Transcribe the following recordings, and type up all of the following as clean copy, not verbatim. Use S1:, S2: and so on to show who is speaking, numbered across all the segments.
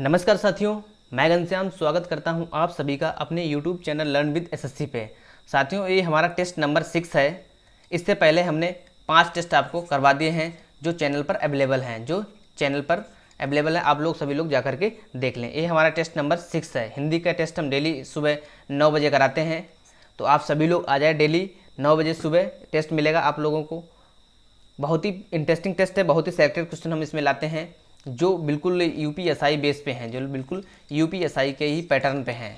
S1: नमस्कार साथियों, मैं घनश्याम स्वागत करता हूं आप सभी का अपने YouTube channel learn with SSC पे। साथियों, ये हमारा टेस्ट नंबर 6 है। इससे पहले हमने 5 टेस्ट आपको करवा दिए हैं जो चैनल पर अवेलेबल हैं, आप लोग सभी लोग जा करके देख लें। ये हमारा टेस्ट नंबर 6 है। हिंदी का टेस्ट हम डेली सुबह 9 बजे कराते हैं, तो आप सभी लोग आ जाए। डेली 9 बजे सुबह टेस्ट मिलेगा आप लोगों को। बहुत ही इंटरेस्टिंग टेस्ट है, बहुत ही सेलेक्टेड क्वेश्चन हम इसमें लाते हैं जो बिल्कुल यूपीएसआई बेस पे हैं, जो बिल्कुल यूपीएसआई के ही पैटर्न पे हैं।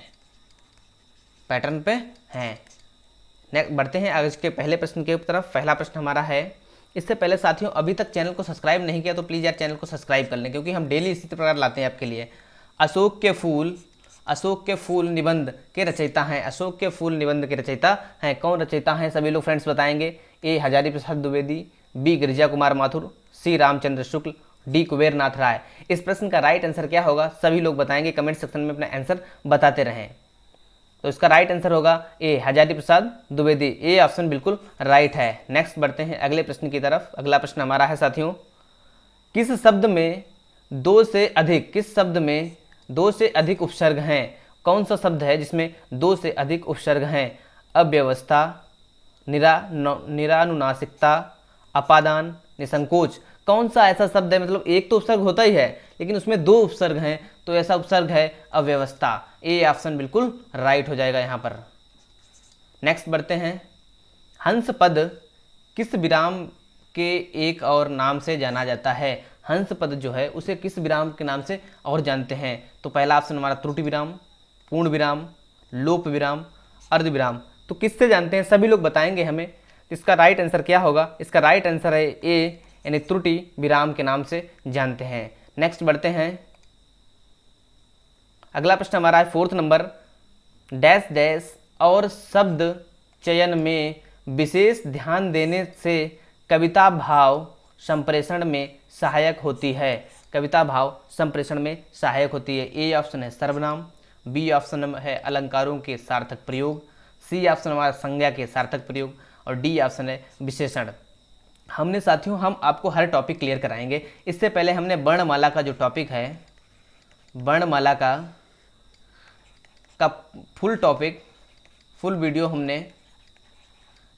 S1: नेक्स्ट बढ़ते हैं आज के पहले प्रश्न के तरफ। पहला प्रश्न हमारा है, इससे पहले साथियों अभी तक चैनल को सब्सक्राइब नहीं किया तो प्लीज़ यार चैनल को सब्सक्राइब कर लें, क्योंकि हम डेली इसी प्रकार लाते हैं आपके लिए। अशोक के फूल निबंध के रचयिता हैं। कौन रचयिता हैं सभी लोग फ्रेंड्स बताएंगे? ए हजारी प्रसाद द्विवेदी, बी गिरिजा कुमार माथुर, सी रामचंद्र शुक्ल, डी कुबेर नाथ राय। इस प्रश्न का राइट आंसर क्या होगा सभी लोग बताएंगे। कमेंट सेक्शन में अपना आंसर बताते रहें। तो इसका राइट आंसर होगा ए हजारी प्रसाद द्विवेदी। ए ऑप्शन बिल्कुल राइट है। नेक्स्ट बढ़ते हैं अगले प्रश्न की तरफ। अगला प्रश्न हमारा है साथियों, किस शब्द में दो से अधिक उपसर्ग हैं? कौन सा शब्द है जिसमें 2 से अधिक उपसर्ग हैं? अव्यवस्था, निरानुनासिकता, अपादान, निसंकोच। कौन सा ऐसा शब्द है? मतलब एक तो उपसर्ग होता ही है लेकिन उसमें 2 उपसर्ग हैं, तो ऐसा उपसर्ग है अव्यवस्था। ए ऑप्शन बिल्कुल राइट हो जाएगा यहाँ पर। नेक्स्ट बढ़ते हैं, हंस पद किस विराम के एक और नाम से जाना जाता है? हंस पद जो है उसे किस विराम के नाम से और जानते हैं? तो पहला ऑप्शन हमारा त्रुटि विराम, पूर्ण विराम, लोप विराम, अर्ध विराम। तो किससे जानते हैं सभी लोग बताएंगे हमें। इसका राइट आंसर क्या होगा? इसका राइट आंसर है ए, यानी त्रुटि विराम के नाम से जानते हैं। नेक्स्ट बढ़ते हैं, अगला प्रश्न हमारा है 4th नंबर, डैश डैश और शब्द चयन में विशेष ध्यान देने से कविता भाव संप्रेषण में सहायक होती है। ए ऑप्शन है सर्वनाम, बी ऑप्शन है अलंकारों के सार्थक प्रयोग, सी ऑप्शन हमारा संज्ञा के सार्थक प्रयोग और डी ऑप्शन है विशेषण। हम आपको हर टॉपिक क्लियर कराएंगे। इससे पहले हमने वर्णमाला का जो टॉपिक है, वर्णमाला का फुल वीडियो हमने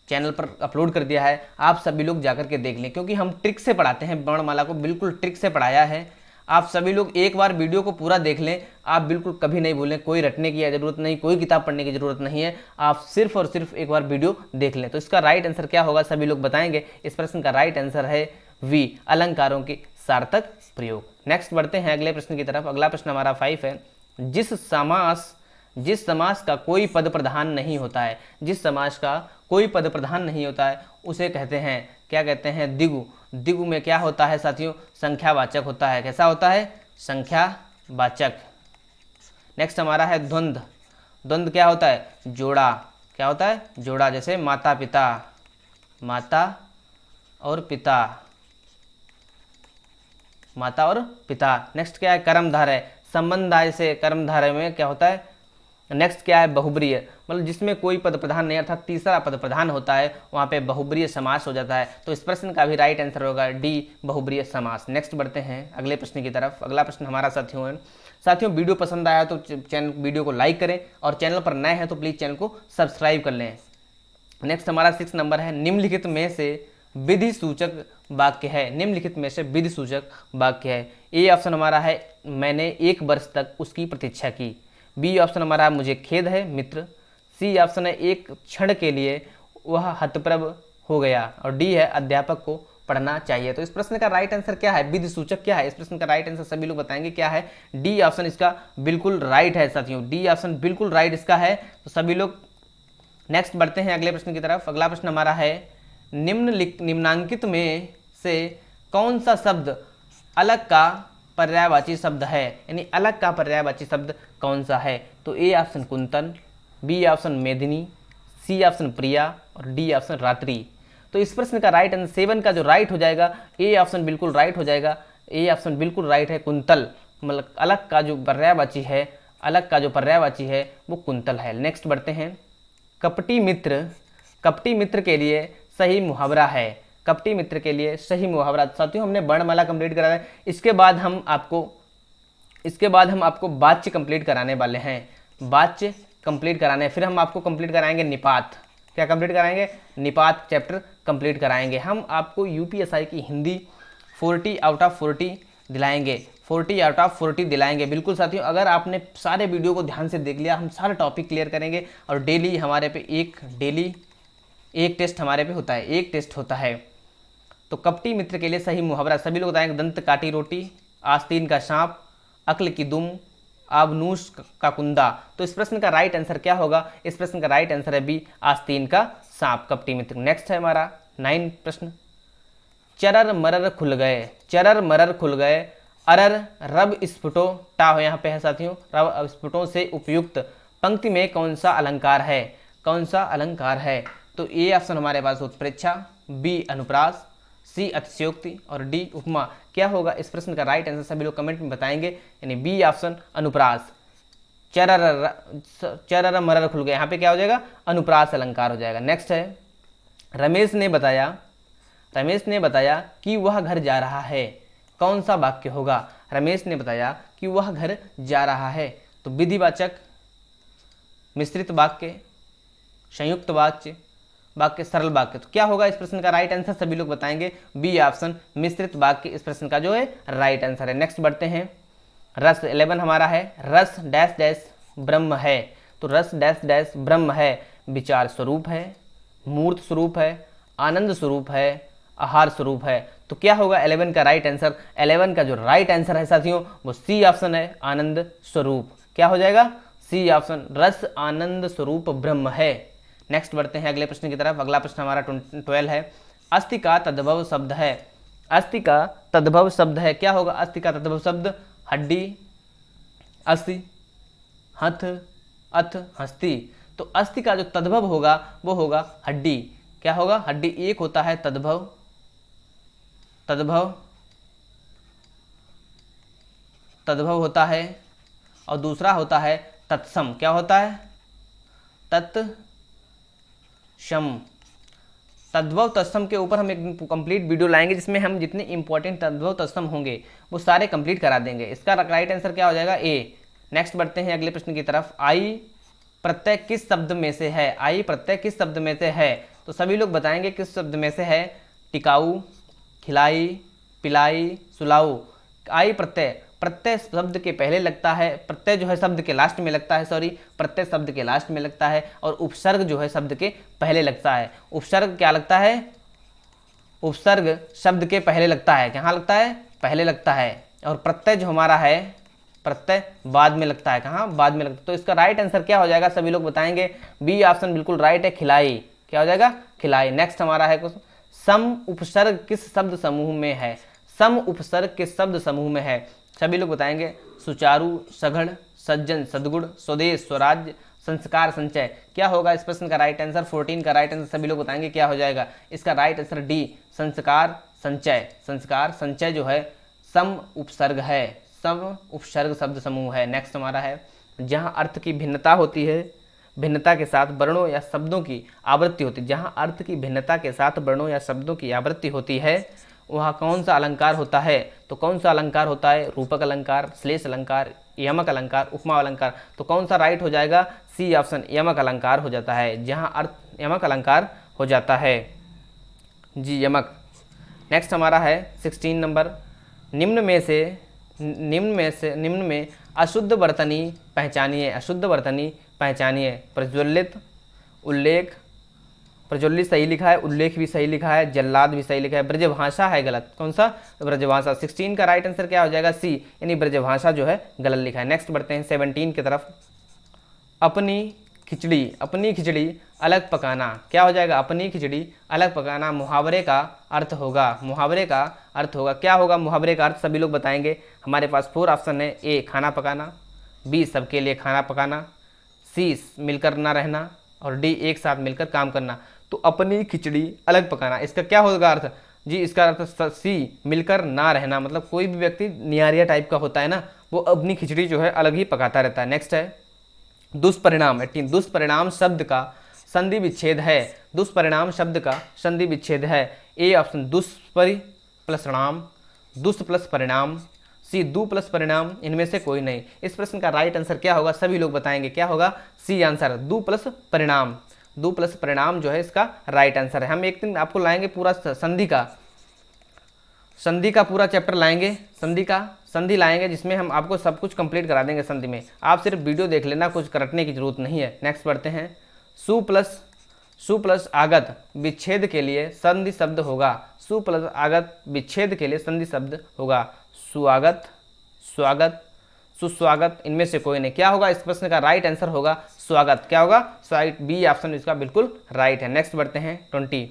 S1: चैनल पर अपलोड कर दिया है। आप सभी लोग जाकर के देख लें, क्योंकि हम ट्रिक से पढ़ाते हैं। वर्णमाला को बिल्कुल ट्रिक से पढ़ाया है। आप सभी लोग एक बार वीडियो को पूरा देख लें, आप बिल्कुल कभी नहीं भूलें। कोई रटने की ज़रूरत नहीं, कोई किताब पढ़ने की ज़रूरत नहीं है। आप सिर्फ और सिर्फ एक बार वीडियो देख लें। तो इसका राइट आंसर क्या होगा सभी लोग बताएंगे। इस प्रश्न का राइट आंसर है वी, अलंकारों के सार्थक प्रयोग। नेक्स्ट बढ़ते हैं अगले प्रश्न की तरफ। अगला प्रश्न हमारा 5 है, जिस समास का कोई पद प्रधान नहीं होता है, उसे कहते हैं, क्या कहते हैं? द्विगु। द्विगु में क्या होता है साथियों? संख्यावाचक होता है। कैसा होता है? संख्यावाचक। नेक्स्ट हमारा है द्वंद्व। द्वंद्व क्या होता है? जोड़ा। क्या होता है? जोड़ा। जैसे माता और पिता। नेक्स्ट क्या है? कर्मधारय। संबंधाय से कर्मधारय में क्या होता है? नेक्स्ट क्या है? बहुब्रीय। मतलब जिसमें कोई पद प्रधान नहीं, अर्थात तीसरा पद प्रधान होता है, वहाँ पे बहुब्रीय समास हो जाता है। तो इस प्रश्न का भी राइट आंसर होगा डी, बहुब्रीय समास। नेक्स्ट बढ़ते हैं अगले प्रश्न की तरफ। अगला प्रश्न हमारा साथियों वीडियो पसंद आया तो वीडियो को लाइक करें, और चैनल पर नए हैं तो प्लीज़ चैनल को सब्सक्राइब कर लें। नेक्स्ट हमारा 6 नंबर है, निम्नलिखित में से विधि सूचक वाक्य है। ए ऑप्शन हमारा है, मैंने 1 वर्ष तक उसकी प्रतीक्षा की। बी ऑप्शन हमारा, मुझे खेद है मित्र। सी ऑप्शन है, एक क्षण के लिए वह हतप्रभ हो गया। और डी है, अध्यापक को पढ़ना चाहिए। तो इस प्रश्न का राइट आंसर क्या है? विधि सूचक क्या है? इस प्रश्न का राइट आंसर सभी लोग बताएंगे क्या है। डी ऑप्शन इसका बिल्कुल राइट है साथियों। डी ऑप्शन बिल्कुल राइट इसका है। तो सभी लोग नेक्स्ट बढ़ते हैं अगले प्रश्न की तरफ। अगला प्रश्न हमारा है, निम्नांकित में से कौन सा शब्द अलग का पर्यायवाची शब्द है? यानी अलग का पर्यायवाची शब्द कौन सा है? तो A option कुंतन, B option Medini, C option प्रिया और डी ऑप्शन रात्रि। तो इस प्रश्न का राइट आंसर 7 का जो राइट हो जाएगा, ए ऑप्शन बिल्कुल राइट हो जाएगा। ए ऑप्शन बिल्कुल राइट है, कुंतल। मतलब अलग का जो पर्यायवाची है वो कुंतल है। नेक्स्ट बढ़ते हैं, कपटी मित्र के लिए सही मुहावरा है। साथियों हमने वर्णमाला कंप्लीट करा है। इसके बाद हम आपको इसके बाद हम आपको वाच्य कंप्लीट कराने वाले हैं, वाच्य कंप्लीट कराने, फिर हम आपको कंप्लीट कराएंगे निपात। क्या कंप्लीट कराएंगे? निपात चैप्टर कंप्लीट कराएंगे। हम आपको यूपीएसआई की हिंदी 40 आउट ऑफ 40 दिलाएंगे, 40 आउट ऑफ 40 दिलाएंगे। बिल्कुल साथियों, अगर आपने सारे वीडियो को ध्यान से देख लिया, हम सारे टॉपिक क्लियर करेंगे। और डेली हमारे पे एक टेस्ट हमारे पे होता है, एक टेस्ट होता है। तो कपटी मित्र के लिए सही मुहावरा सभी लोग बताएंगे। दंत काटी रोटी, आस्तीन का सांप, अक्ल की दुम, आबनूस का कुंदा। तो इस प्रश्न का राइट आंसर क्या होगा? इस प्रश्न का राइट आंसर है बी, आस्तीन का सांप, कपटी मित्र। नेक्स्ट है हमारा 9 प्रश्न। चरर मरर खुल गए, चरर मरर खुल गए, अरर रब स्फुटो, टा हो यहाँ पे है साथियों, रब स्फुटों से उपयुक्त पंक्ति में कौन सा अलंकार है? कौन सा अलंकार है? तो ए ऑप्शन हमारे पास उत्प्रेक्षा, बी अनुप्रास, सी अतिशयोक्ति और डी उपमा। क्या होगा इस प्रश्न का राइट आंसर? सभी लोग कमेंट में बताएंगे, यानी बी ऑप्शन अनुप्रास। चरर मरर खुल गए, यहाँ पे क्या हो जाएगा? अनुप्रास अलंकार हो जाएगा। नेक्स्ट है, रमेश ने बताया कि वह घर जा रहा है, कौन सा वाक्य होगा? रमेश ने बताया कि वह घर जा रहा है। तो विधिवाचक, मिश्रित वाक्य, संयुक्त वाक्य, सरल वाक्य। तो क्या होगा इस प्रश्न का राइट आंसर? सभी लोग बताएंगे बी ऑप्शन मिश्रित वाक्य इस प्रश्न का जो है राइट आंसर है। नेक्स्ट बढ़ते हैं, रस 11 हमारा है, रस डैश डैश ब्रह्म है। तो रस डैश डैश ब्रह्म है, विचार स्वरूप है, मूर्त स्वरूप है, आनंद स्वरूप है, आहार स्वरूप है। तो क्या होगा 11 का राइट आंसर? 11 का जो राइट आंसर है साथियों वो सी ऑप्शन है, आनंद स्वरूप। क्या हो जाएगा? सी ऑप्शन, रस आनंद स्वरूप ब्रह्म है। नेक्स्ट बढ़ते हैं अगले प्रश्न की तरफ। अगला प्रश्न हमारा 12 है, अस्थि का तद्भव शब्द है, अस्थि का तद्भव शब्द है। क्या होगा अस्थि का तद्भव शब्द? हड्डी, अस्थि, हथ, अथ, हस्ती। तो अस्थि का जो तद्भव होगा वो होगा हड्डी। क्या होगा? हड्डी। एक होता है तद्भव, तद्भव होता है, और दूसरा होता है तत्सम। क्या होता है? तत्सम। तद्भव तत्सम के ऊपर हम एक कंप्लीट वीडियो लाएंगे जिसमें हम जितने इंपॉर्टेंट तद्भव तत्सम होंगे वो सारे कंप्लीट करा देंगे। इसका राइट आंसर क्या हो जाएगा? ए। नेक्स्ट बढ़ते हैं अगले प्रश्न की तरफ। आई प्रत्यय किस शब्द में से है? आई प्रत्यय किस शब्द में से है? तो सभी लोग बताएंगे किस शब्द में से है। टिकाऊ, खिलाई, पिलाई, सुलाऊ। आई प्रत्यय, प्रत्यय शब्द के पहले लगता है, प्रत्यय जो है शब्द के लास्ट में लगता है, प्रत्यय शब्द के लास्ट में लगता है, और उपसर्ग जो है शब्द के पहले लगता है। उपसर्ग क्या लगता है? उपसर्ग शब्द के पहले लगता है। कहाँ लगता है? पहले लगता है। और प्रत्यय जो हमारा है, प्रत्यय बाद में लगता है। कहाँ? बाद में लगता है। तो इसका राइट आंसर क्या हो जाएगा? सभी लोग बताएंगे बी ऑप्शन बिल्कुल राइट है, खिलाई। क्या हो जाएगा? खिलाई। नेक्स्ट हमारा है क्वेश्चन, सम उपसर्ग किस शब्द समूह में है? सम उपसर्ग किस शब्द समूह में है? सभी लोग बताएंगे सुचारू, सघड़, सज्जन, सद्गुण, स्वदेश, स्वराज्य, संस्कार, संचय। क्या होगा इस प्रश्न का राइट आंसर? 14 का राइट आंसर सभी लोग बताएंगे क्या हो जाएगा? इसका राइट आंसर डी, संस्कार, संचय। संस्कार, संचय जो है सम उपसर्ग है, सम उपसर्ग शब्द समूह है। नेक्स्ट हमारा है, जहाँ अर्थ की भिन्नता होती है, भिन्नता के साथ वर्णों या शब्दों की आवृत्ति होती है। जहाँ अर्थ की भिन्नता के साथ वर्णों या शब्दों की आवृत्ति होती है वहाँ कौन सा अलंकार होता है? तो कौन सा अलंकार होता है? रूपक अलंकार, श्लेष अलंकार, यमक अलंकार, उपमा अलंकार। तो कौन सा राइट हो जाएगा? सी ऑप्शन, यमक अलंकार हो जाता है। जहाँ अर्थ यमक अलंकार हो जाता है जी, यमक। नेक्स्ट हमारा है 16 नंबर, निम्न में अशुद्ध वर्तनी पहचानिए, अशुद्ध वर्तनी पहचानिए। प्रज्वलित, उल्लेख, प्रज्वलित सही लिखा है, उल्लेख भी सही लिखा है, जल्लाद भी सही लिखा है, ब्रजभाषा है गलत। कौन सा? ब्रजभाषा। 16 का राइट आंसर क्या हो जाएगा? सी, यानी ब्रजभाषा जो है गलत लिखा है। नेक्स्ट बढ़ते हैं 17 की तरफ, अपनी खिचड़ी अलग पकाना। क्या हो जाएगा? अपनी खिचड़ी अलग पकाना मुहावरे का अर्थ होगा, मुहावरे का अर्थ होगा। क्या होगा मुहावरे का अर्थ? सभी लोग बताएंगे। हमारे पास 4 ऑप्शन है, ए खाना पकाना, बी सबके लिए खाना पकाना, सी मिलकर ना रहना, और डी एक साथ मिलकर काम करना। तो अपनी खिचड़ी अलग पकाना, इसका क्या होगा अर्थ जी? इसका अर्थ सी, मिलकर ना रहना। मतलब कोई भी व्यक्ति नियारिया टाइप का होता है ना, वो अपनी खिचड़ी जो है अलग ही पकाता रहता है। नेक्स्ट है दुष्परिणाम 18, दुष्परिणाम शब्द का संधि विच्छेद है। दुष्परिणाम शब्द का संधि विच्छेद है। ए ऑप्शन दुष्परि प्लस नाम, दुष् प्लस परिणाम, सी दो प्लस परिणाम, इनमें से कोई नहीं। इस प्रश्न का राइट आंसर क्या होगा, सभी लोग बताएंगे क्या होगा, सी आंसर, दो प्लस परिणाम। दो प्लस परिणाम जो है इसका राइट आंसर है। हम एक दिन आपको लाएंगे पूरा संधि का पूरा चैप्टर लाएंगे, संधि लाएंगे जिसमें हम आपको सब कुछ कंप्लीट करा देंगे संधि में। आप सिर्फ वीडियो देख लेना, कुछ करटने की जरूरत नहीं है। नेक्स्ट बढ़ते हैं। सु प्लस आगत विच्छेद के लिए संधि शब्द होगा। सु प्लस आगत विच्छेद के लिए संधि शब्द होगा सुआगत, स्वागत, सुस्वागत, इनमें से कोई नहीं। क्या होगा इस प्रश्न का राइट आंसर होगा स्वागत। क्या होगा, स्वागत, बी ऑप्शन इसका बिल्कुल राइट है। नेक्स्ट बढ़ते हैं 20।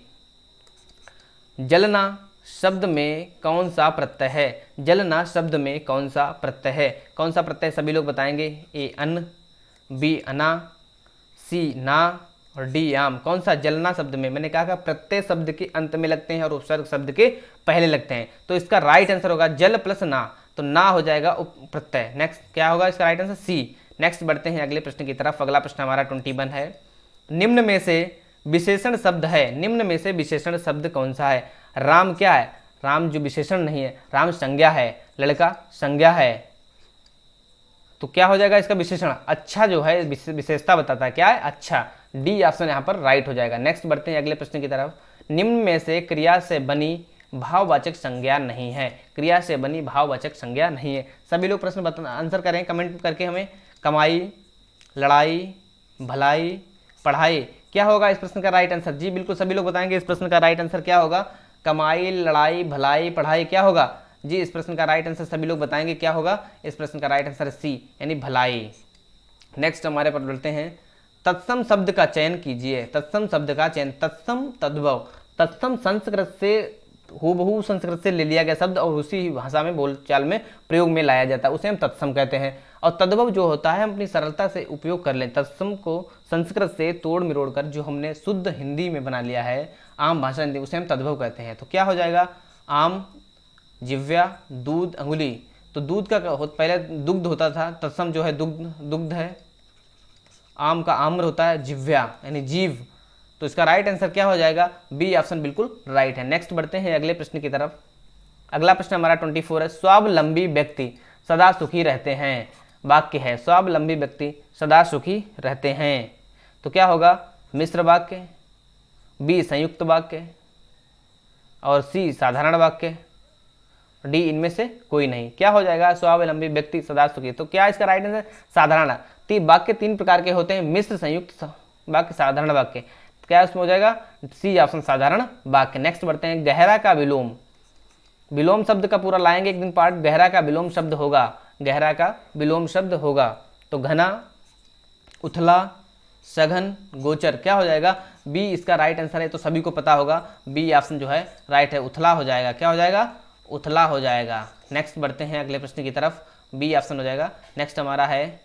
S1: जलना शब्द में कौन सा प्रत्यय है। जलना शब्द में कौन सा प्रत्यय है, कौन सा प्रत्यय सभी लोग बताएंगे। ए अन, बी अना, सी ना और डी आम। कौन सा जलना शब्द में, मैंने कहा प्रत्यय शब्द के अंत में लगते हैं और उपसर्ग शब्द के पहले लगते हैं, तो इसका राइट आंसर होगा जल प्लस ना, तो ना हो जाएगा उप प्रत्यय। नेक्स्ट क्या होगा इसका राइट आंसर, सी। नेक्स्ट बढ़ते हैं अगले प्रश्न की तरफ। अगला प्रश्न हमारा 21 है। निम्न में से विशेषण शब्द है, निम्न में से विशेषण शब्द कौन सा है। राम क्या है, राम जो विशेषण नहीं है, राम संज्ञा है, लड़का संज्ञा है, तो क्या हो जाएगा इसका विशेषण, अच्छा जो है विशेषता बताता है, क्या है, अच्छा। डी ऑप्शन यहाँ पर राइट हो जाएगा। नेक्स्ट बढ़ते हैं अगले प्रश्न की तरफ। निम्न में से क्रिया से बनी भाववाचक संज्ञा नहीं है, क्रिया से बनी भाववाचक संज्ञा नहीं है। सभी लोग प्रश्न आंसर करें कमेंट करके हमें। कमाई, लड़ाई, भलाई, पढ़ाई, क्या होगा इस प्रश्न का राइट आंसर। जी बिल्कुल सभी लोग बताएंगे इस प्रश्न का राइट आंसर क्या होगा। कमाई, लड़ाई, भलाई, पढ़ाई, क्या होगा जी इस प्रश्न का राइट आंसर सभी लोग बताएंगे क्या होगा। इस प्रश्न का राइट आंसर सी यानी भलाई। नेक्स्ट हमारे पर बढ़ते हैं। तत्सम शब्द का चयन कीजिए, तत्सम शब्द का चयन, तत्सम तद्भव, तत्सम संस्कृत से हूबहू संस्कृत से ले लिया गया शब्द और उसी भाषा में बोलचाल में प्रयोग में लाया जाता है, उसे हम तत्सम कहते हैं। और तद्भव जो होता है हम अपनी सरलता से उपयोग कर लें, तत्सम को संस्कृत से तोड़ मरोड़ कर जो हमने शुद्ध हिंदी में बना लिया है, आम भाषा हिंदी, उसे हम तद्भव कहते हैं। तो क्या हो जाएगा, आम, जिव्या, दूध, अंगुली, तो दूध का पहले दुग्ध होता था, तत्सम जो है दुग्ध है, आम का आम्र होता है, जिव्या यानी जीव, तो इसका राइट आंसर क्या हो जाएगा, बी ऑप्शन बिल्कुल राइट है। नेक्स्ट बढ़ते हैं अगले प्रश्न की तरफ। अगला प्रश्न हमारा 24 है। स्वावलंबी व्यक्ति सदा सुखी रहते हैं, वाक्य है स्वावलंबी व्यक्ति सदा सुखी रहते हैं, तो क्या होगा, मिश्र वाक्य, बी संयुक्त वाक्य और सी साधारण वाक्य, डी इनमें से कोई नहीं। क्या हो जाएगा, स्वावलंबी व्यक्ति सदा सुखी, तो क्या इसका राइट आंसर साधारण। वाक्य तीन प्रकार के होते हैं, मिश्र, संयुक्त वाक्य, साधारण वाक्य, क्या उसमें हो जाएगा, सी ऑप्शन साधारण वाक्य। नेक्स्ट बढ़ते हैं। गहरा का विलोम, विलोम शब्द का पूरा लाएंगे एक दिन पार्ट, गहरा का विलोम शब्द होगा, गहरा का विलोम शब्द होगा, तो घना, उथला, सघन, गोचर, क्या हो जाएगा, बी इसका राइट आंसर है, तो सभी को पता होगा बी ऑप्शन जो है राइट है, उथला हो जाएगा। क्या हो जाएगा, उथला हो जाएगा। नेक्स्ट बढ़ते हैं अगले प्रश्न की तरफ, बी ऑप्शन हो जाएगा। नेक्स्ट हमारा है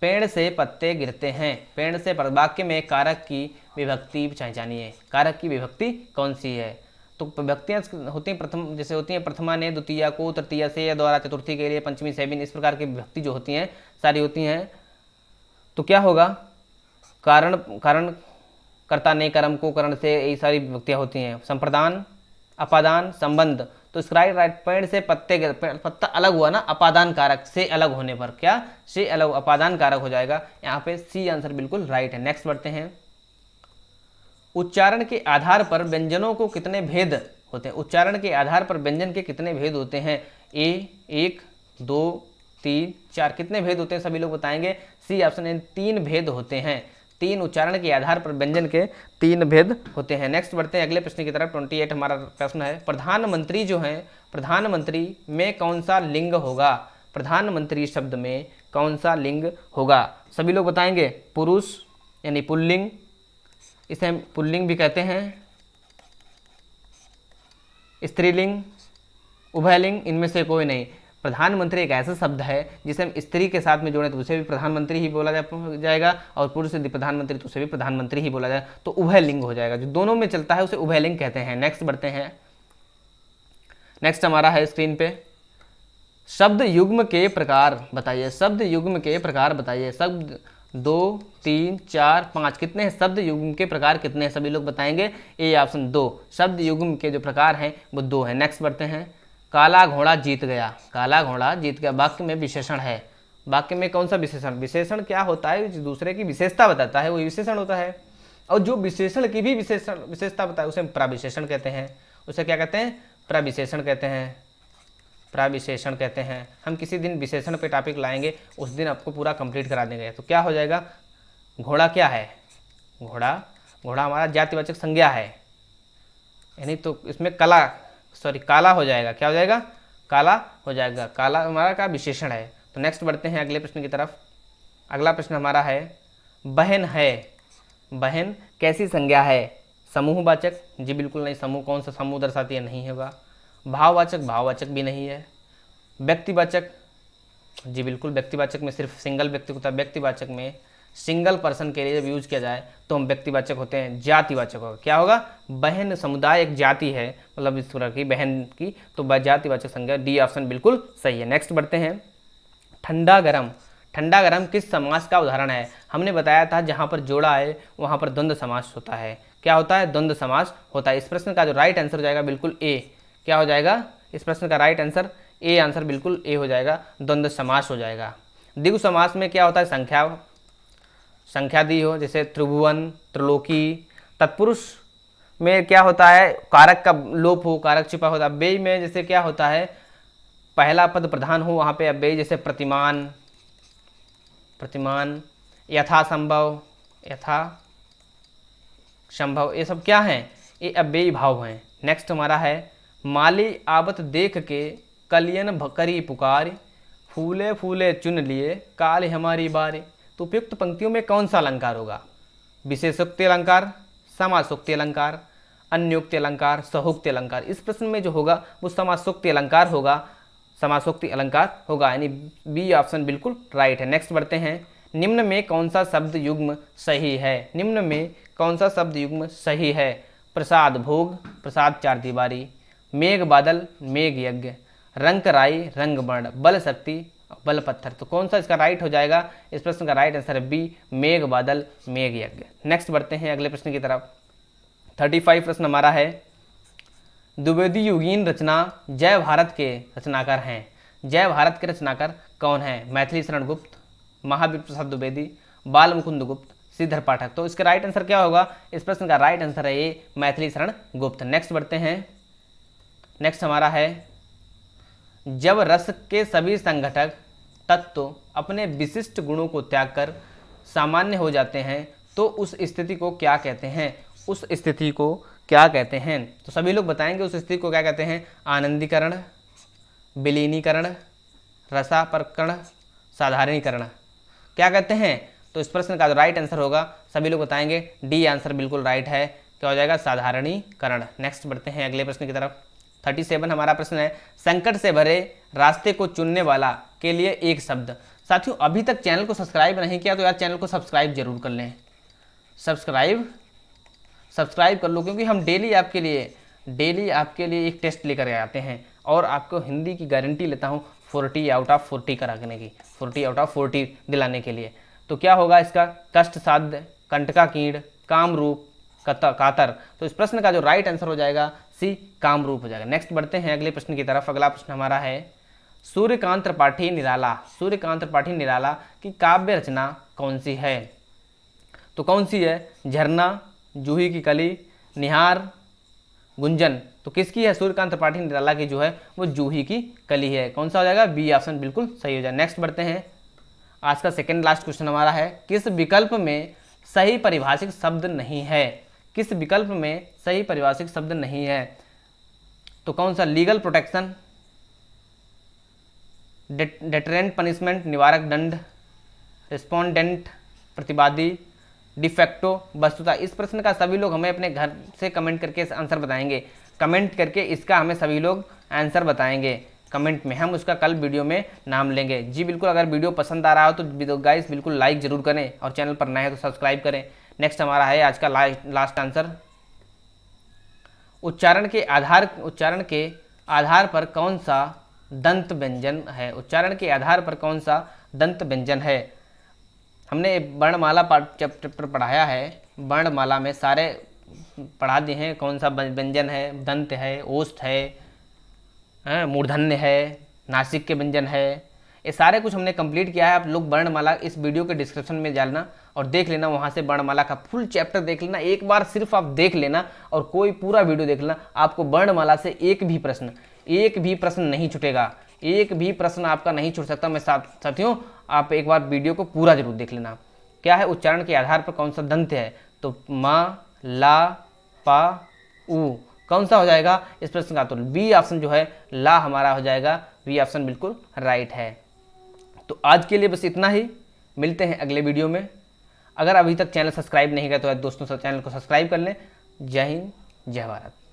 S1: पेड़ से पत्ते गिरते हैं, पेड़ से वाक्य में कारक की विभक्ति पहचानिए, कारक की विभक्ति कौन सी है। तो विभक्तियाँ होती हैं प्रथम, जैसे होती हैं प्रथमा ने, द्वितीया को, तृतीया से, द्वारा, चतुर्थी के लिए, पंचमी से, इस प्रकार की विभक्ति जो होती हैं सारी होती हैं। तो क्या होगा, कारण, कारण कर्ता ने, कर्म को, करण से, ये सारी विभक्तियाँ होती हैं। संप्रदान, अपादान, संबंध, तो इसका राइट पेड़ से पत्ते, पत्ता अलग हुआ ना, अपादान कारक से अलग होने पर, क्या से अलग, अपादान कारक हो जाएगा, यहाँ पे सी आंसर बिल्कुल राइट है। नेक्स्ट बढ़ते हैं। उच्चारण के आधार पर व्यंजनों को कितने भेद होते हैं, उच्चारण के आधार पर व्यंजन के कितने भेद होते हैं, ए 1 2 3 4, कितने भेद होते हैं सभी लोग बताएंगे। सी ऑप्शन, 3 भेद होते हैं, 3 उच्चारण के आधार पर व्यंजन के 3 भेद होते हैं। नेक्स्ट बढ़ते हैं अगले प्रश्न की तरफ। 28 हमारा प्रश्न है। प्रधानमंत्री जो है, प्रधानमंत्री में कौन सा लिंग होगा, प्रधानमंत्री शब्द में कौन सा लिंग होगा, सभी लोग बताएंगे। पुरुष यानी पुल्लिंग, इसे हम पुल्लिंग भी कहते हैं, स्त्रीलिंग, उभयलिंग, इनमें से कोई नहीं। प्रधानमंत्री एक ऐसा शब्द है जिसे हम स्त्री के साथ में जोड़ें तो उसे भी प्रधानमंत्री ही बोला जाएगा, और पुरुष यदि प्रधानमंत्री तो उसे भी प्रधानमंत्री ही बोला जाएगा, तो उभयलिंग हो जाएगा, जो दोनों में चलता है उसे उभयलिंग कहते हैं। नेक्स्ट बढ़ते हैं। नेक्स्ट हमारा है स्क्रीन पे, शब्द युग्म के प्रकार बताइए, शब्द युग्म के प्रकार बताइए। शब्द 2 3 4 5, कितने हैं शब्द युग्म के प्रकार, कितने हैं सभी लोग बताएंगे। ए ऑप्शन 2, शब्द युग्म के जो प्रकार हैं वो 2 हैं। नेक्स्ट बढ़ते हैं। काला घोड़ा जीत गया, काला घोड़ा जीत गया वाक्य में विशेषण है। वाक्य में कौन सा विशेषण? विशेषण क्या होता है? जो दूसरे की विशेषता बताता है वही विशेषण होता है, और जो विशेषण की भी विशेषता बताए उसे प्रविशेषण कहते हैं। उसे क्या कहते हैं? प्रविशेषण कहते हैं, प्रविशेषण कहते हैं। हम किसी दिन विशेषण पे टॉपिक लाएंगे, उस दिन आपको पूरा कंप्लीट करा देंगे। तो क्या हो जाएगा? घोड़ा क्या है? घोड़ा, घोड़ा हमारा जातिवाचक संज्ञा है, यानी तो इसमें काला हो जाएगा। क्या हो जाएगा? काला हो जाएगा। काला हमारा का विशेषण है। तो नेक्स्ट बढ़ते हैं अगले प्रश्न की तरफ। अगला प्रश्न हमारा है बहन है। बहन कैसी संज्ञा है? समूहवाचक? जी बिल्कुल नहीं। समूह कौन सा समूह दर्शाती है? नहीं होगा। भाववाचक? भाववाचक भी नहीं है। व्यक्तिवाचक? जी बिल्कुल, व्यक्तिवाचक में सिर्फ सिंगल व्यक्ति होता है। व्यक्तिवाचक में सिंगल पर्सन के लिए जब यूज किया जाए तो हम व्यक्तिवाचक होते हैं। जातिवाचक होगा। क्या होगा? बहन समुदाय एक जाति है, मतलब इस तरह की बहन की, तो जातिवाचक संज्ञा। डी ऑप्शन बिल्कुल सही है। नेक्स्ट बढ़ते हैं ठंडा गरम। ठंडा गरम किस समास का उदाहरण है? हमने बताया था जहाँ पर जोड़ा है वहाँ पर द्वंद्व समास होता है। क्या होता है? द्वंद्व समास होता है। इस प्रश्न का जो राइट आंसर हो जाएगा बिल्कुल ए। क्या हो जाएगा? इस प्रश्न का राइट आंसर ए, आंसर बिल्कुल ए हो जाएगा, द्वंद्व समास हो जाएगा। द्विगु समास में क्या होता है? संख्या दी हो, जैसे त्रिभुवन, त्रिलोकी। तत्पुरुष में क्या होता है? कारक का लोप हो, कारक छिपा होता है। अव्यय में जैसे क्या होता है? पहला पद प्रधान हो, वहाँ पे अव्यय, जैसे प्रतिमान, प्रतिमान, यथासंभव, यथासंभव, ये सब क्या हैं? ये अव्ययी भाव हैं। नेक्स्ट हमारा है माली आवत देख के कलियन करी पुकार, फूले फूले चुन लिए काल हमारी बारी। तो उपयुक्त पंक्तियों में कौन सा अलंकार होगा? विशेषोक्ति अलंकार, समासोक्ति अलंकार, अन्योक्ति अलंकार, सहोक्ति अलंकार। इस प्रश्न में जो होगा वो समासोक्ति अलंकार होगा, समासोक्ति अलंकार होगा, यानी बी ऑप्शन बिल्कुल राइट है। नेक्स्ट बढ़ते हैं निम्न में कौन सा शब्द युग्म सही है? निम्न में कौन सा शब्द युग्म सही है? प्रसाद भोग, प्रसाद चार दीवारी, मेघ बादल, मेघ यज्ञ, रंग राई, रंग वर्ण, बल शक्ति, बल पत्थर। तो कौन सा इसका राइट हो जाएगा? इस प्रश्न का राइट आंसर है बी, मेघ बादल, मेघ यज्ञ। नेक्स्ट बढ़ते हैं अगले प्रश्न की तरफ। 35 प्रश्न हमारा है द्विवेदी युगीन रचना जय भारत के रचनाकार हैं। जय भारत के रचनाकार कौन है? मैथिली शरण गुप्त, महावीर प्रसाद द्विवेदी, बाल मुकुंद गुप्त, श्रीधर पाठक। तो इसका राइट आंसर क्या होगा? इस प्रश्न का राइट आंसर है ये, मैथिली शरण गुप्त। नेक्स्ट बढ़ते हैं। नेक्स्ट हमारा है जब रस के सभी संघटक तत्व अपने विशिष्ट गुणों को त्याग कर सामान्य हो जाते हैं तो उस स्थिति को क्या कहते हैं? उस स्थिति को क्या कहते हैं? तो सभी लोग बताएंगे उस स्थिति को क्या कहते हैं। आनंदीकरण, विलीनीकरण, रसापरकरण, साधारणीकरण, क्या कहते हैं? तो इस प्रश्न का जो राइट आंसर होगा सभी लोग बताएंगे डी आंसर बिल्कुल राइट है। क्या हो जाएगा? साधारणीकरण। नेक्स्ट बढ़ते हैं अगले प्रश्न की तरफ। 37 हमारा प्रश्न है संकट से भरे रास्ते को चुनने वाला के लिए एक शब्द। साथियों अभी तक चैनल को सब्सक्राइब नहीं किया तो यार चैनल को सब्सक्राइब जरूर कर लें। सब्सक्राइब कर लो, क्योंकि हम डेली आपके लिए एक टेस्ट लेकर आते हैं और आपको हिंदी की गारंटी लेता हूँ 40 आउट ऑफ 40 कराने की, 40 आउट ऑफ 40 दिलाने के लिए। तो क्या होगा इसका? कष्ट साध्य, कंटका कीड़, कामरूप, कातर। तो इस प्रश्न का जो राइट आंसर हो जाएगा सी, कामरूप हो जाएगा। नेक्स्ट बढ़ते हैं अगले प्रश्न की तरफ। अगला प्रश्न हमारा है सूर्यकांत त्रिपाठी निराला। सूर्यकांत त्रिपाठी निराला की काव्य रचना कौन सी है? तो कौन सी है? झरना, जूही की कली, निहार, गुंजन। तो किसकी है? सूर्यकांत त्रिपाठी निराला की जो है वो जूही की कली है। कौन सा हो जाएगा? बी ऑप्शन बिल्कुल सही हो जाएगा। नेक्स्ट बढ़ते हैं। आज का सेकेंड लास्ट क्वेश्चन हमारा है किस विकल्प में सही परिभाषिक शब्द नहीं है? किस विकल्प में सही परिभाषिक शब्द नहीं है? तो कौन सा? लीगल प्रोटेक्शन, डेटरेंट पनिशमेंट, निवारक दंड, रिस्पोंडेंट प्रतिवादी, डिफेक्टो वस्तुता। इस प्रश्न का सभी लोग हमें अपने घर से कमेंट करके आंसर बताएंगे। कमेंट करके इसका हमें सभी लोग आंसर बताएंगे कमेंट में, हम उसका कल वीडियो में नाम लेंगे। जी बिल्कुल, अगर वीडियो पसंद आ रहा हो तो गाइस बिल्कुल लाइक जरूर करें और चैनल पर नए हैं तो सब्सक्राइब करें। नेक्स्ट हमारा है आज का लास्ट आंसर उच्चारण के आधार पर कौन सा दंत व्यंजन है? उच्चारण के आधार पर कौन सा दंत व्यंजन है? हमने वर्णमाला चैप्टर पढ़ाया है, वर्णमाला में सारे पढ़ा दिए हैं कौन सा व्यंजन है, दंत है, ओष्ठ है, मूर्धन्य है, नासिक के व्यंजन है, ये सारे कुछ हमने कंप्लीट किया है। आप लोग वर्णमाला इस वीडियो के डिस्क्रिप्शन में जाना और देख लेना, वहाँ से वर्णमाला का फुल चैप्टर देख लेना। एक बार सिर्फ आप देख लेना और कोई पूरा वीडियो देख लेना, आपको वर्णमाला से एक भी प्रश्न नहीं छूटेगा, एक भी प्रश्न आपका नहीं छूट सकता। मैं साथियों आप एक बार वीडियो को पूरा जरूर देख लेना। क्या है, उच्चारण के आधार पर कौन सा दंत है, तो मा, ला, पा, उ कौन सा हो जाएगा इस प्रश्न का, तो बी ऑप्शन जो है ला हमारा हो जाएगा। बी ऑप्शन बिल्कुल राइट है। तो आज के लिए बस इतना ही, मिलते हैं अगले वीडियो में। अगर अभी तक चैनल सब्सक्राइब नहीं किया तो दोस्तों चैनल को सब्सक्राइब कर लें। जय हिंद, जय भारत।